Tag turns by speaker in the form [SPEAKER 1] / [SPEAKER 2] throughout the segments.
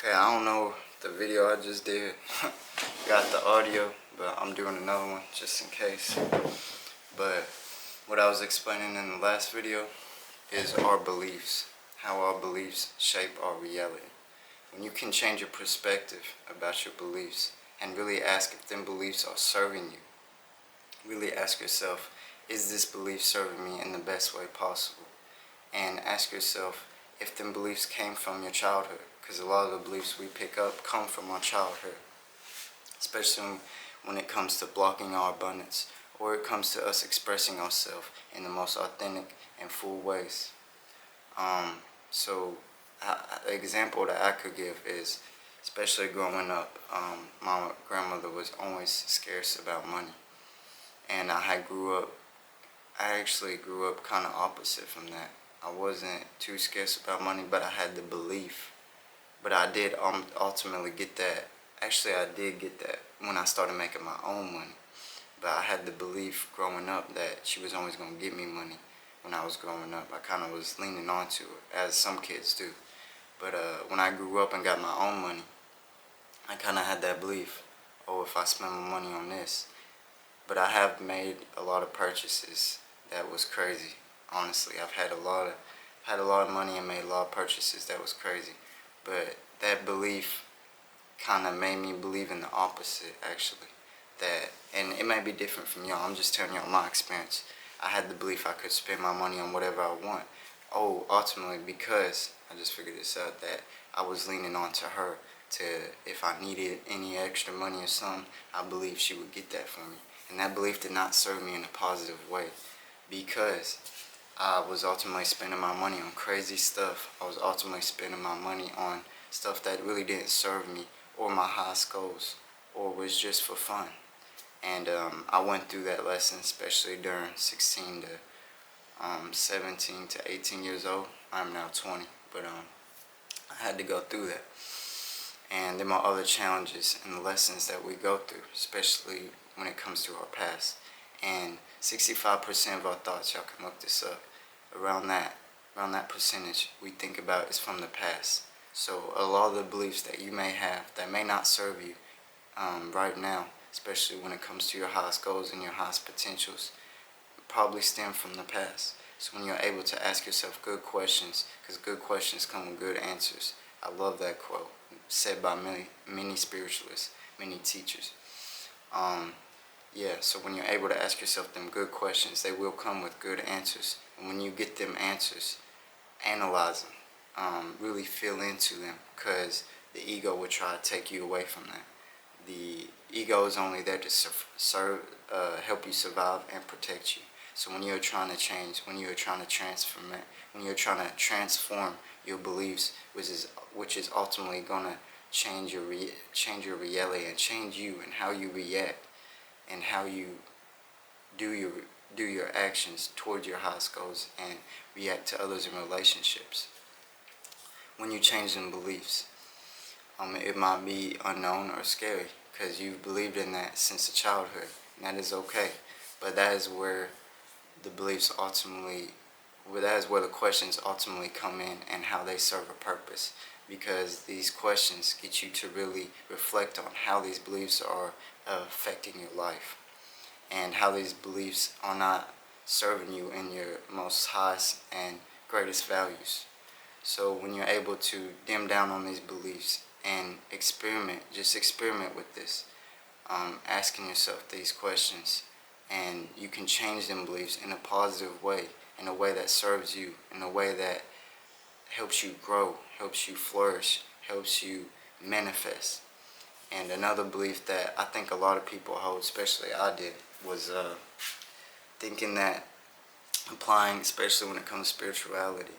[SPEAKER 1] Okay, I don't know the video I just did got the audio, but I'm doing another one just in case. But what I was explaining in the last video is our beliefs, how our beliefs shape our reality. When you can change your perspective about your beliefs and really ask if them beliefs are serving you, really ask yourself, is this belief serving me in the best way possible? And ask yourself if them beliefs came from your childhood, because a lot of the beliefs we pick up come from our childhood, especially when it comes to blocking our abundance, or it comes to us expressing ourselves in the most authentic and full ways. So an example that I could give is, especially growing up, my grandmother was always scarce about money, and I actually grew up kind of opposite from that. I wasn't too scarce about money, but I had the belief. But I did ultimately get that. Actually, I did get that when I started making my own money. But I had the belief growing up that she was always going to get me money when I was growing up. I kind of was leaning on to it, as some kids do. But when I grew up and got my own money, I kind of had that belief, oh, if I spend my money on this. But I have made a lot of purchases that was crazy. Honestly, I've had a lot of money and made a lot of purchases that was crazy. But that belief kind of made me believe in the opposite, actually. And it may be different from y'all. I'm just telling y'all my experience. I had the belief I could spend my money on whatever I want. Oh, ultimately, because I just figured this out, that I was leaning on to her to, if I needed any extra money or something, I believed she would get that for me. And that belief did not serve me in a positive way, because I was ultimately spending my money on crazy stuff. I was ultimately spending my money on stuff that really didn't serve me or my highest goals, or was just for fun. And I went through that lesson, especially during 16 to 17 to 18 years old. I'm now 20, but I had to go through that. And there are other challenges and the lessons that we go through, especially when it comes to our past. And 65% of our thoughts, y'all can look this up, around that percentage we think about is from the past. So a lot of the beliefs that you may have that may not serve you right now, especially when it comes to your highest goals and your highest potentials, probably stem from the past. So when you're able to ask yourself good questions, because good questions come with good answers. I love that quote, said by many spiritualists, many teachers. So when you're able to ask yourself them good questions, they will come with good answers. And when you get them answers, analyze them, really feel into them, because the ego will try to take you away from that. The ego is only there to help you survive and protect you. So when you're trying to change, when you're trying to when you're trying to transform your beliefs, which is ultimately going to change your reality and change you and how you react and how you do your actions toward your highest goals and react to others in relationships. When you change them beliefs, it might be unknown or scary because you've believed in that since childhood, and that is okay. But that is where the questions ultimately come in and how they serve a purpose, because these questions get you to really reflect on how these beliefs are affecting your life and how these beliefs are not serving you in your most highest and greatest values. So when you're able to dim down on these beliefs and just experiment with this, asking yourself these questions, and you can change them beliefs in a positive way, in a way that serves you, in a way that helps you grow, helps you flourish, helps you manifest. And another belief that I think a lot of people hold, especially I did, was thinking that applying, especially when it comes to spirituality,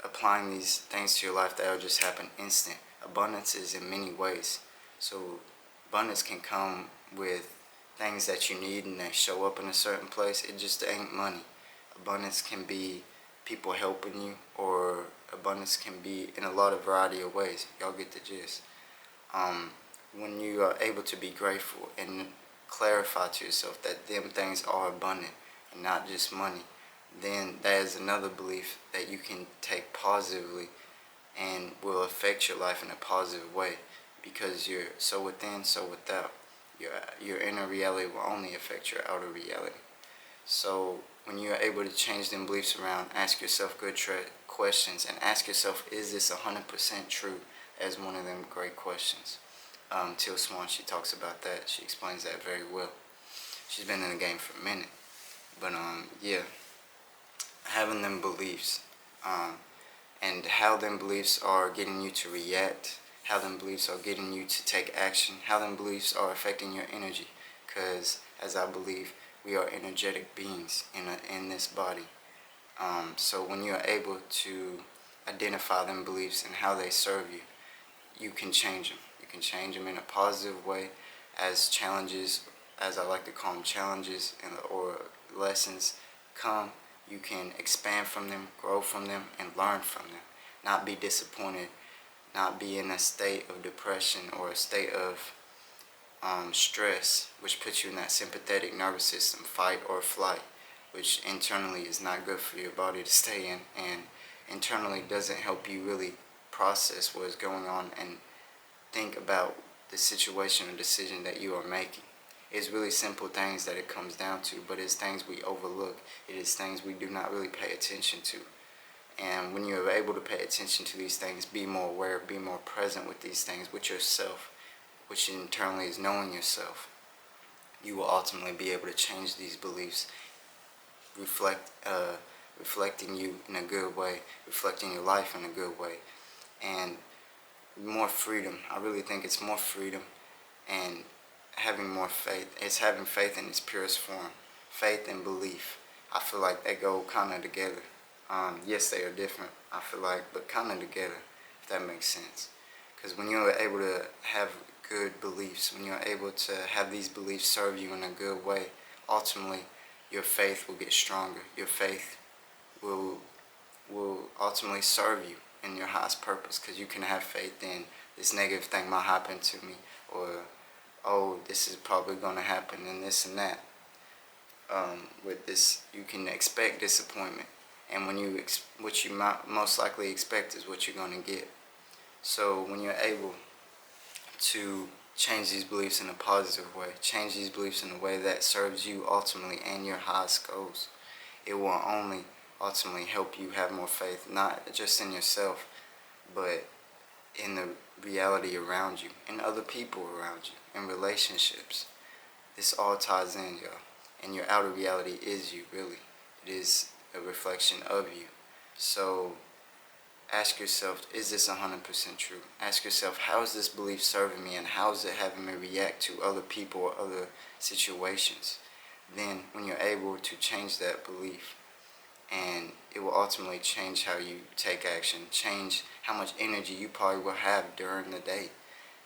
[SPEAKER 1] applying these things to your life that will just happen instant. Abundance is in many ways. So abundance can come with things that you need and they show up in a certain place. It just ain't money. Abundance can be people helping you, or abundance can be in a lot of variety of ways. Y'all get the gist. When you are able to be grateful and clarify to yourself that them things are abundant and not just money, then that is another belief that you can take positively and will affect your life in a positive way, because you're so within, so without. Your inner reality will only affect your outer reality. So when you're able to change them beliefs around, ask yourself good questions, and ask yourself, is this 100% true? As one of them great questions. Teal Swan, she talks about that. She explains that very well. She's been in the game for a minute. But yeah, having them beliefs, and how them beliefs are getting you to react, how them beliefs are getting you to take action, how them beliefs are affecting your energy. Because as I believe, we are energetic beings in this body. So when you're able to identify them beliefs and how they serve you, you can change them. You can change them in a positive way as challenges, as I like to call them, challenges or lessons come. You can expand from them, grow from them, and learn from them. Not be disappointed, not be in a state of depression or a state of stress, which puts you in that sympathetic nervous system, fight or flight, which internally is not good for your body to stay in, and internally doesn't help you really process what is going on and think about the situation or decision that you are making. It's really simple things that it comes down to, but it's things we overlook. It is things we do not really pay attention to. And when you're able to pay attention to these things, be more aware, be more present with these things, with yourself, which internally is knowing yourself, you will ultimately be able to change these beliefs, reflecting you in a good way, reflecting your life in a good way, and more freedom. I really think it's more freedom and having more faith. It's having faith in its purest form. Faith and belief, I feel like they go kind of together. Yes, they are different, I feel like, but kind of together, if that makes sense. Because when you're able to have good beliefs, when you're able to have these beliefs serve you in a good way, ultimately your faith will get stronger. Your faith will ultimately serve you in your highest purpose, because you can have faith in this negative thing might happen to me, or oh, this is probably going to happen, and this and that. With this, you can expect disappointment, and when what you might most likely expect is what you're going to get. So when you're able to change these beliefs in a positive way, change these beliefs in a way that serves you ultimately and your highest goals, it will only ultimately help you have more faith, not just in yourself, but in the reality around you, in other people around you, in relationships. This all ties in, y'all. And your outer reality is you, really. It is a reflection of you. So ask yourself, is this 100% true? Ask yourself, how is this belief serving me, and how is it having me react to other people or other situations? Then when you're able to change that belief, and it will ultimately change how you take action, change how much energy you probably will have during the day,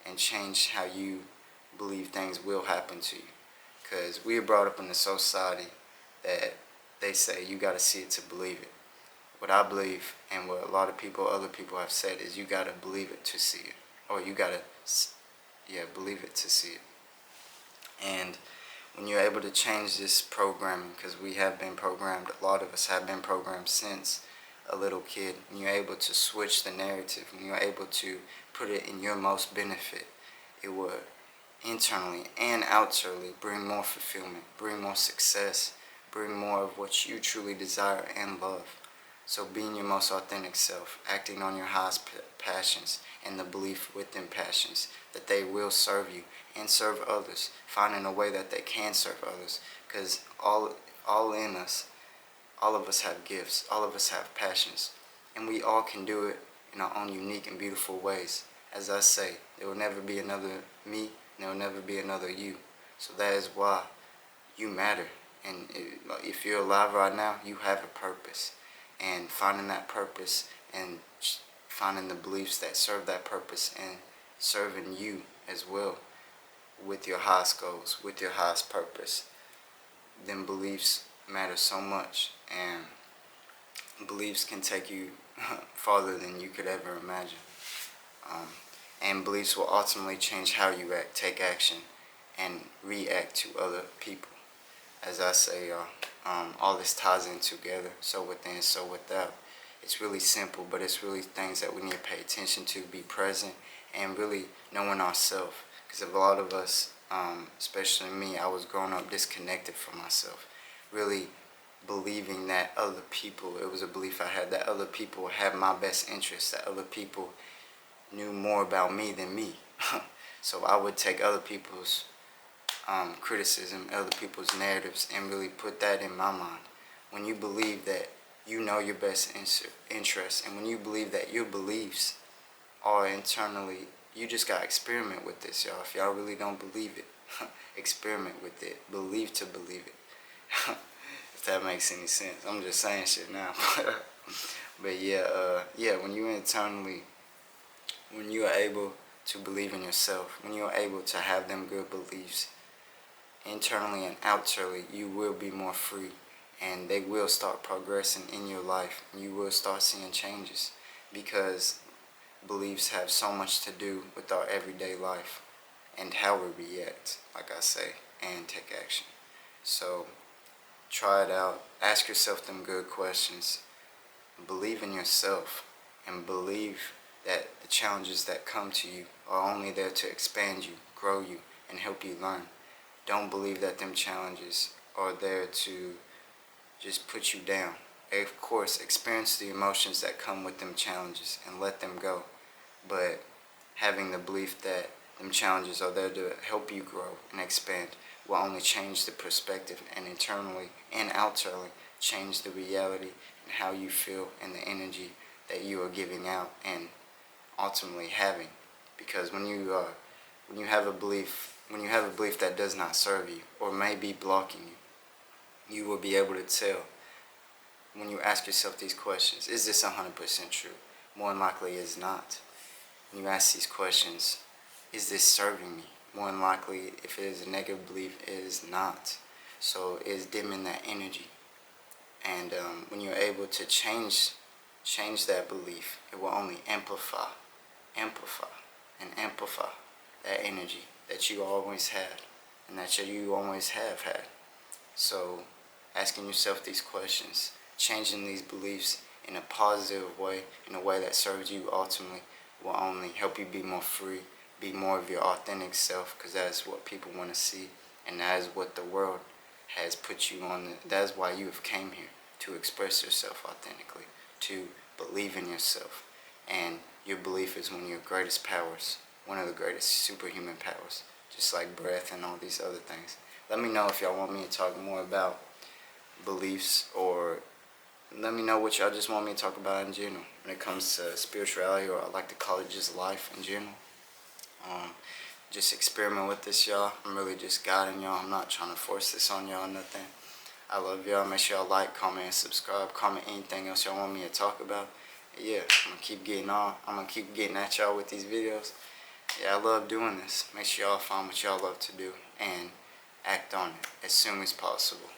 [SPEAKER 1] and change how you believe things will happen to you. Because we are brought up in a society that they say you got to see it to believe it. What I believe, and what a lot of people, other people have said, is you got to believe it to see it. Or you got to, believe it to see it. And when you're able to change this programming, because we have been programmed, a lot of us have been programmed since a little kid, when you're able to switch the narrative, when you're able to put it in your most benefit, it will internally and outwardly bring more fulfillment, bring more success, bring more of what you truly desire and love. So being your most authentic self, acting on your highest passions, and the belief within passions that they will serve you and serve others, finding a way that they can serve others. Because all in us, all of us have gifts, all of us have passions, and we all can do it in our own unique and beautiful ways. As I say, there will never be another me, and there will never be another you. So that is why you matter. And if you're alive right now, you have a purpose. And finding that purpose and finding the beliefs that serve that purpose and serving you as well with your highest goals, with your highest purpose, then beliefs matter so much. And beliefs can take you farther than you could ever imagine. And beliefs will ultimately change how you act, take action, and react to other people. As I say, all this ties in together, so within, so without. It's really simple, but it's really things that we need to pay attention to, be present, and really knowing ourselves. Because a lot of us, especially me, I was growing up disconnected from myself, really believing that other people, it was a belief I had that other people had my best interests, that other people knew more about me than me. So I would take other people's criticism, other people's narratives, and really put that in my mind. When you believe that you know your best interests, and when you believe that your beliefs are internally, you just gotta experiment with this, y'all. If y'all really don't believe it, experiment with it. Believe to believe it. If that makes any sense. I'm just saying shit now. But yeah, when you internally, when you are able to believe in yourself, when you are able to have them good beliefs, internally and outwardly, you will be more free, and they will start progressing in your life. You will start seeing changes, because beliefs have so much to do with our everyday life and how we react, like I say, and take action. So try it out. Ask yourself them good questions. Believe in yourself, and believe that the challenges that come to you are only there to expand you, grow you, and help you learn. Don't believe that them challenges are there to just put you down. Of course, experience the emotions that come with them challenges and let them go. But having the belief that them challenges are there to help you grow and expand will only change the perspective, and internally and outwardly change the reality and how you feel and the energy that you are giving out and ultimately having. Because when you have a belief that does not serve you or may be blocking you, you will be able to tell when you ask yourself these questions. Is this 100% true? More than likely it is not. When you ask these questions, is this serving me? More than likely, if it is a negative belief, it is not. So it is dimming that energy. And when you're able to change that belief, it will only amplify that energy that you always had and that you always have had. So asking yourself these questions, changing these beliefs in a positive way, in a way that serves you ultimately, will only help you be more free, be more of your authentic self, because that is what people want to see, and that is what the world has put you on. That is why you have came here, to express yourself authentically, to believe in yourself. And your belief is one of your greatest powers, one of the greatest superhuman powers, just like breath and all these other things. Let me know if y'all want me to talk more about beliefs, or let me know what y'all just want me to talk about in general when it comes to spirituality, or I like to call it just life in general. Just experiment with this, y'all. I'm really just guiding y'all. I'm not trying to force this on y'all or nothing. I love y'all. Make sure y'all like, comment, and subscribe. Comment anything else y'all want me to talk about. Yeah, I'm gonna keep getting at y'all with these videos. Yeah, I love doing this. Make sure y'all find what y'all love to do and act on it as soon as possible.